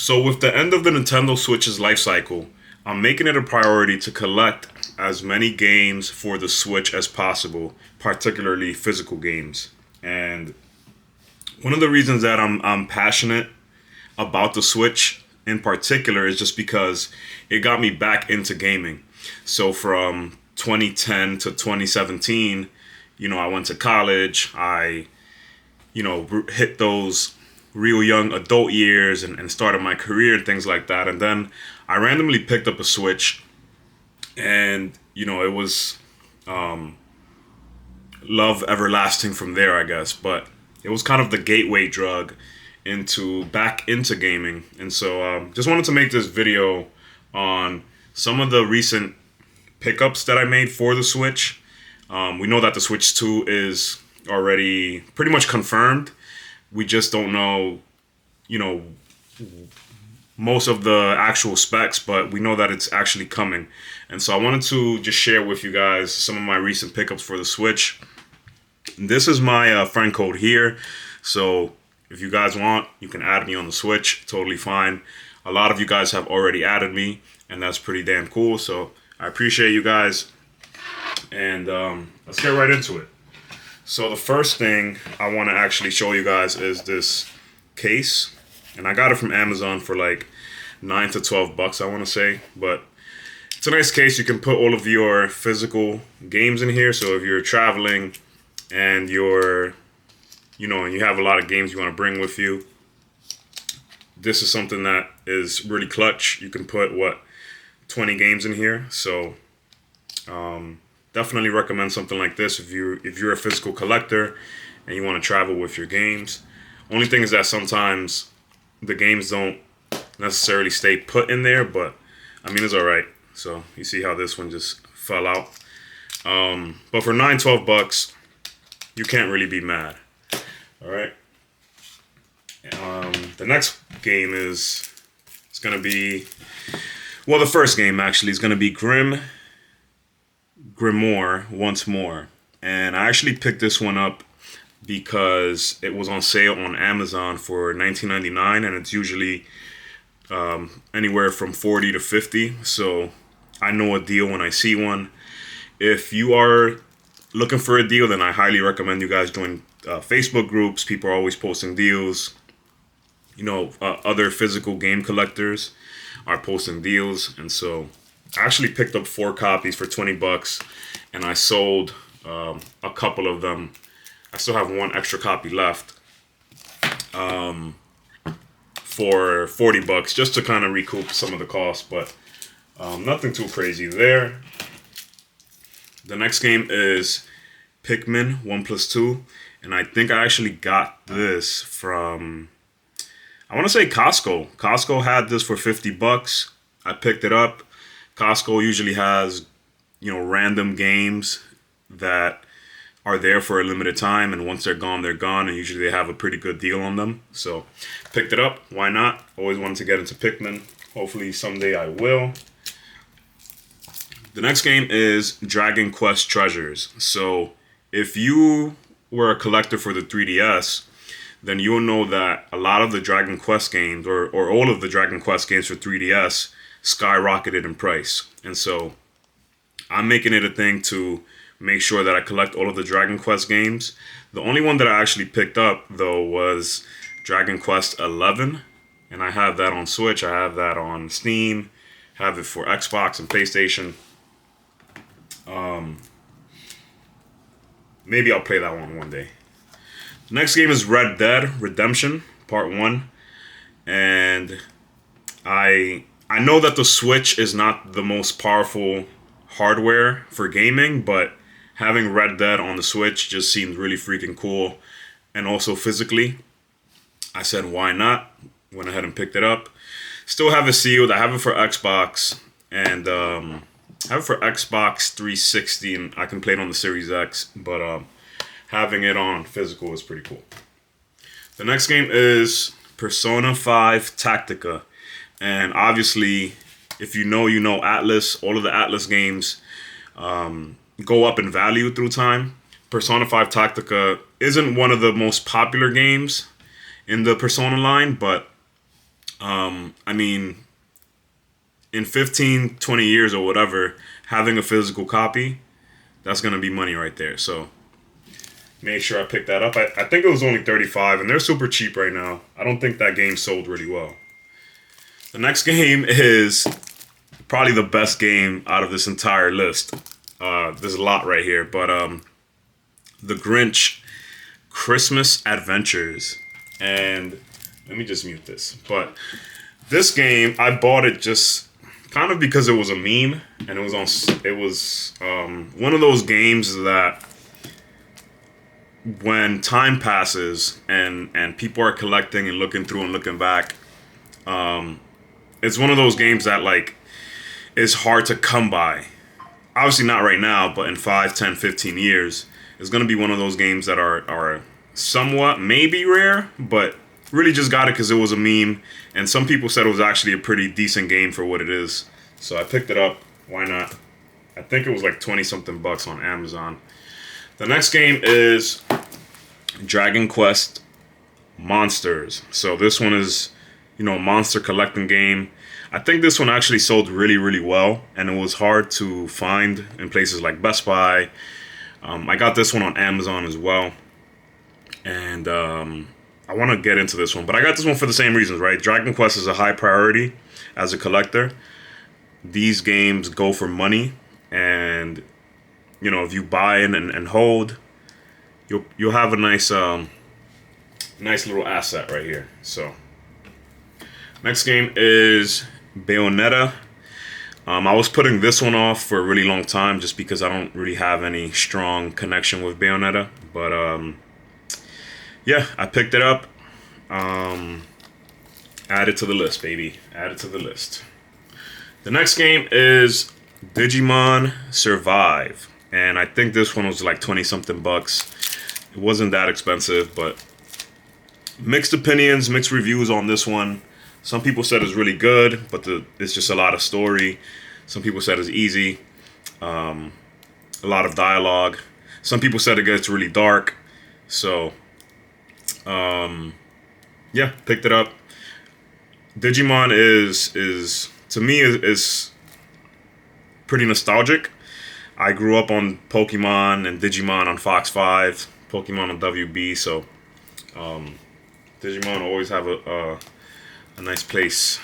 So with the end of the Nintendo Switch's life cycle, I'm making it a priority to collect as many games for the Switch as possible, particularly physical games. And one of the reasons that I'm passionate about the Switch in particular is just because it got me back into gaming. So from 2010 to 2017, I went to college. I hit those real young adult years and started my career and things like that. And then I randomly picked up a Switch, and it was love everlasting from there, I guess. But it was kind of the gateway drug into gaming. And so just wanted to make this video on some of the recent pickups that I made for the Switch. We know that the Switch 2 is already pretty much confirmed. We just don't know, most of the actual specs, but we know that it's actually coming. And so I wanted to just share with you guys some of my recent pickups for the Switch. This is my friend code here. So if you guys want, you can add me on the Switch. Totally fine. A lot of you guys have already added me, and that's pretty damn cool. So I appreciate you guys. And let's get right into it. So the first thing I want to actually show you guys is this case. And I got it from Amazon for like $9 to $12, I want to say. But it's a nice case. You can put all of your physical games in here. So if you're traveling and and you have a lot of games you want to bring with you, this is something that is really clutch. You can put 20 games in here. So definitely recommend something like this if you're a physical collector and you want to travel with your games. Only thing is that sometimes the games don't necessarily stay put in there, but I mean, it's all right. So you see how this one just fell out. But for $9-12, you can't really be mad. All right. The next game it's gonna be, the first game actually is gonna be Grimoire Once More. And I actually picked this one up because it was on sale on Amazon for $19.99, and it's usually anywhere from $40 to $50. So I know a deal when I see one. If you are looking for a deal, then I highly recommend you guys join Facebook groups. People are always posting deals. Other physical game collectors are posting deals, and so I actually picked up 4 copies for $20, and I sold a couple of them. I still have 1 extra copy left for $40, just to kind of recoup some of the cost, but nothing too crazy there. The next game is Pikmin 1+2, and I think I actually got this from, I want to say Costco. Costco had this for $50. I picked it up. Costco usually has, random games that are there for a limited time, and once they're gone, they're gone, and usually they have a pretty good deal on them. So picked it up. Why not? Always wanted to get into Pikmin. Hopefully someday I will. The next game is Dragon Quest Treasures. So if you were a collector for the 3DS, then you'll know that a lot of the Dragon Quest games, or all of the Dragon Quest games for 3DS, skyrocketed in price. And so I'm making it a thing to make sure that I collect all of the Dragon Quest games. The only one that I actually picked up, though, was Dragon Quest 11. And I have that on Switch. I have that on Steam. Have it for Xbox and PlayStation. Maybe I'll play that one day. The next game is Red Dead Redemption Part 1. And I know that the Switch is not the most powerful hardware for gaming, but having Red Dead on the Switch just seemed really freaking cool. And also physically, I said, why not? Went ahead and picked it up. Still have it sealed. I have it for Xbox, and I have it for Xbox 360, and I can play it on the Series X, but having it on physical is pretty cool. The next game is Persona 5 Tactica. And obviously, if you know Atlas. All of the Atlas games go up in value through time. Persona 5 Tactica isn't one of the most popular games in the Persona line, but I mean, in 15, 20 years or whatever, having a physical copy, that's going to be money right there. So made sure I picked that up. I think it was only 35, and they're super cheap right now. I don't think that game sold really well. The next game is probably the best game out of this entire list. There's a lot right here, but The Grinch Christmas Adventures. And let me just mute this. But this game, I bought it just kind of because it was a meme, and it was one of those games that when time passes and people are collecting and looking through and looking back, it's one of those games that like is hard to come by. Obviously not right now, but in 5, 10, 15 years, it's going to be one of those games that are somewhat maybe rare, but really just got it because it was a meme, and some people said it was actually a pretty decent game for what it is. So I picked it up. Why not? I think it was like 20 something bucks on Amazon. The next game is Dragon Quest Monsters. So this one is, a monster collecting game. I think this one actually sold really, really well, and it was hard to find in places like Best Buy. I got this one on Amazon as well, and I want to get into this one, but I got this one for the same reasons, right? Dragon Quest is a high priority as a collector. These games go for money, and if you buy in and hold, you'll have a nice little asset right here. So next game is Bayonetta. I was putting this one off for a really long time just because I don't really have any strong connection with Bayonetta. But yeah, I picked it up. Add it to the list, baby. Add it to the list. The next game is Digimon Survive. And I think this one was like 20 something bucks. It wasn't that expensive, but mixed opinions, mixed reviews on this one. Some people said it's really good, but it's just a lot of story. Some people said it's easy. A lot of dialogue. Some people said it gets really dark. So, yeah, picked it up. Digimon is to me is pretty nostalgic. I grew up on Pokemon and Digimon on Fox 5, Pokemon on WB, so Digimon always have a nice place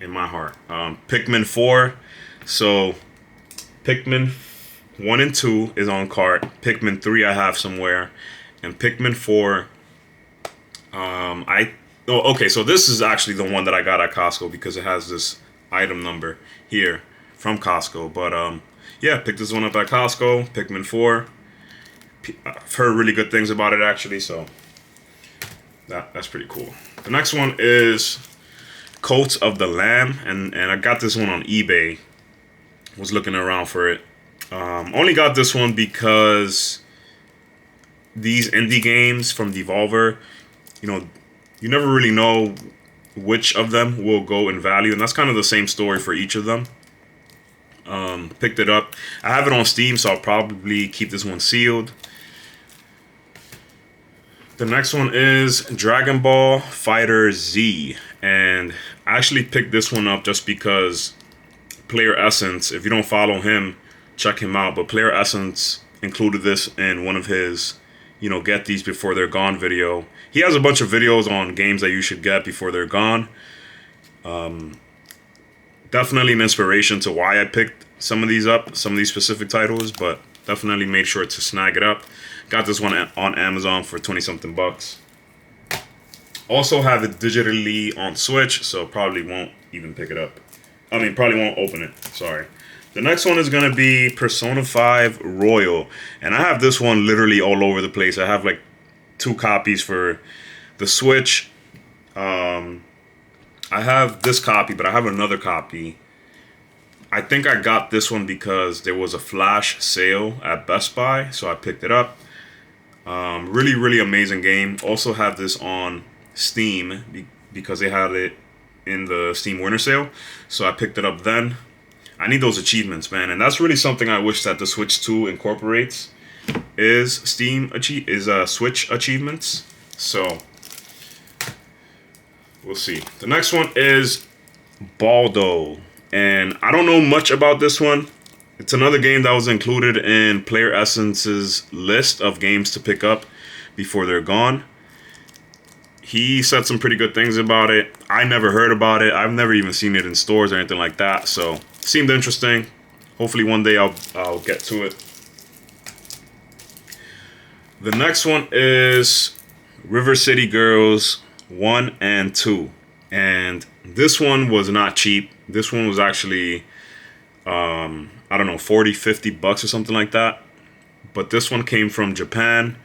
in my heart. Pikmin 4. So Pikmin 1 and 2 is on cart. Pikmin 3 I have somewhere. And Pikmin 4, okay, so this is actually the one that I got at Costco because it has this item number here from Costco. But yeah, picked this one up at Costco. Pikmin 4. I've heard really good things about it actually, so that's pretty cool. The next one is Coats of the Lamb, and I got this one on eBay. Was looking around for it. Only got this one because these indie games from Devolver, you never really know which of them will go in value, and that's kind of the same story for each of them. Picked it up. I have it on Steam, so I'll probably keep this one sealed. The next one is Dragon Ball Fighter Z, and I actually picked this one up just because Player Essence, if you don't follow him, check him out, but Player Essence included this in one of his, get these before they're gone video. He has a bunch of videos on games that you should get before they're gone. Definitely an inspiration to why I picked some of these up, some of these specific titles, but definitely made sure to snag it up. Got this one on Amazon for 20 something bucks. Also have it digitally on Switch, so probably won't even pick it up. Probably won't open it. Sorry. The next one is going to be Persona 5 Royal. And I have this one literally all over the place. I have like 2 copies for the Switch. I have this copy, but I have another copy. I think I got this one because there was a flash sale at Best Buy, so I picked it up. Really, really amazing game. Also have this on Steam because they had it in the Steam Winter Sale, so I picked it up then. I need those achievements, man, and that's really something I wish that the Switch 2 incorporates is Switch achievements. So we'll see. The next one is Baldo, and I don't know much about this one. It's another game that was included in Player Essence's list of games to pick up before they're gone. He said some pretty good things about it. I never heard about it. I've never even seen it in stores or anything like that. So it seemed interesting. Hopefully one day I'll get to it. The next one is River City Girls 1 and 2. And this one was not cheap. This one was actually, I don't know, 40, 50 bucks or something like that. But this one came from Japan.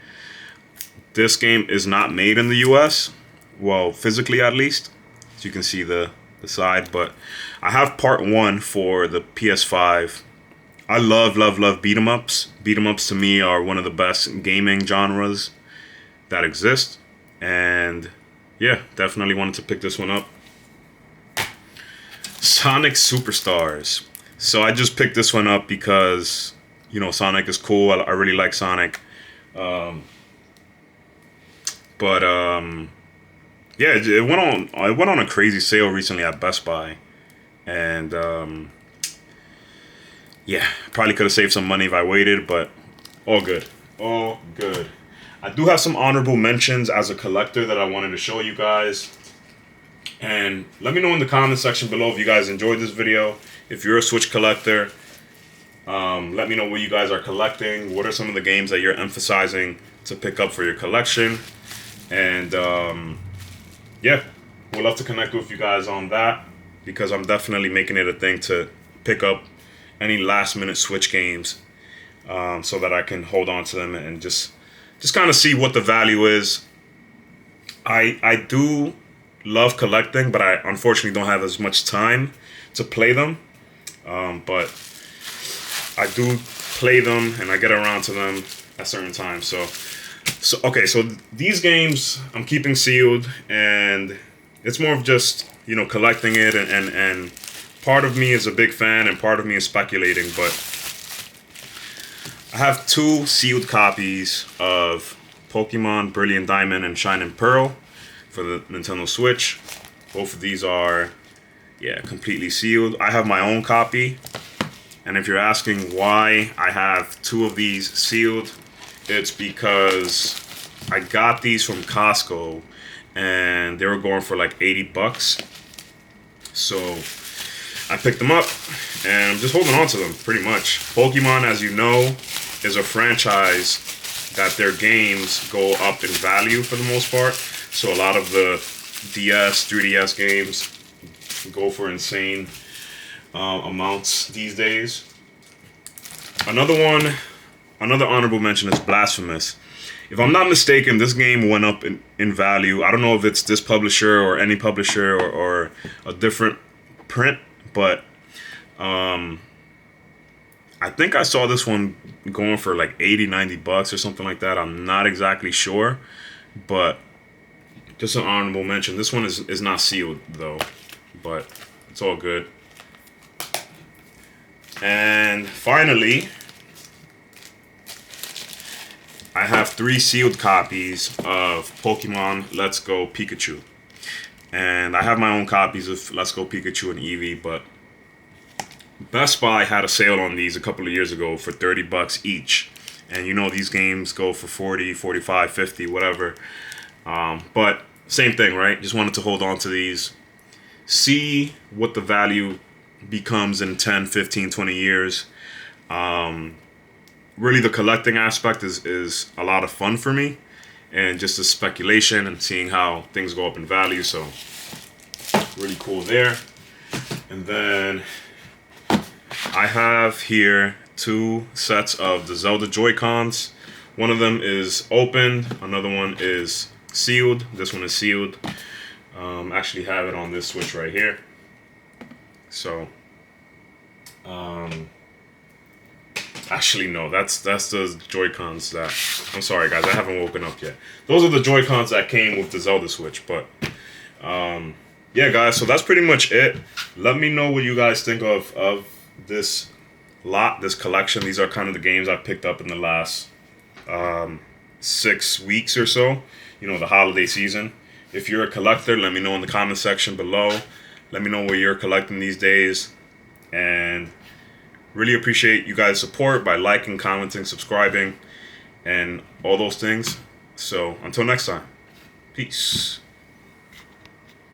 This game is not made in the US. Well, physically at least. As you can see the side. But I have part 1 for the PS5. I love beat 'em ups. Beat 'em ups to me are one of the best gaming genres that exist. And yeah, definitely wanted to pick this one up. Sonic Superstars. So I just picked this one up because, you know, Sonic is cool. I really like Sonic. Yeah, it went on a crazy sale recently at Best Buy, and yeah, probably could have saved some money if I waited, but all good, all good. I do have some honorable mentions as a collector that I wanted to show you guys, and let me know in the comment section below if you guys enjoyed this video. If you're a Switch collector, let me know what you guys are collecting. What are some of the games that you're emphasizing to pick up for your collection? And yeah, we'd love to connect with you guys on that, because I'm definitely making it a thing to pick up any last minute Switch games, so that I can hold on to them and just kind of see what the value is. I do love collecting, but I unfortunately don't have as much time to play them. But I do play them and I get around to them at certain times. So okay, so these games I'm keeping sealed, and it's more of just, you know, collecting it, and part of me is a big fan and part of me is speculating, but I have 2 sealed copies of Pokemon Brilliant Diamond and Shining Pearl for the Nintendo Switch. Both of these are, yeah, completely sealed. I have my own copy, and if you're asking why I have 2 of these sealed, it's because I got these from Costco and they were going for like 80 bucks. So I picked them up and I'm just holding on to them pretty much. Pokemon, as you know, is a franchise that their games go up in value for the most part. So a lot of the DS, 3DS games go for insane amounts these days. Another honorable mention is Blasphemous. If I'm not mistaken, this game went up in value. I don't know if it's this publisher or any publisher or a different print, but I think I saw this one going for like 80, 90 bucks or something like that. I'm not exactly sure, but just an honorable mention. This one is not sealed though, but it's all good. And finally, I have 3 sealed copies of Pokemon Let's Go Pikachu. And I have my own copies of Let's Go Pikachu and Eevee, but Best Buy had a sale on these a couple of years ago for 30 bucks each. And you know these games go for 40, 45, 50, whatever. But same thing, right? Just wanted to hold on to these. See what the value becomes in 10, 15, 20 years. Really, the collecting aspect is a lot of fun for me, and just the speculation and seeing how things go up in value. So really cool there. And then I have here 2 sets of the Zelda Joy-Cons. One of them is open, another one is sealed. This one is sealed. Actually have it on this Switch right here. So actually, no, that's the Joy-Cons that... I'm sorry, guys, I haven't woken up yet. Those are the Joy-Cons that came with the Zelda Switch, but... yeah, guys, so that's pretty much it. Let me know what you guys think of this lot, this collection. These are kind of the games I picked up in the last 6 weeks or so. You know, the holiday season. If you're a collector, let me know in the comment section below. Let me know what you're collecting these days. And really appreciate you guys' support by liking, commenting, subscribing, and all those things. So until next time, peace.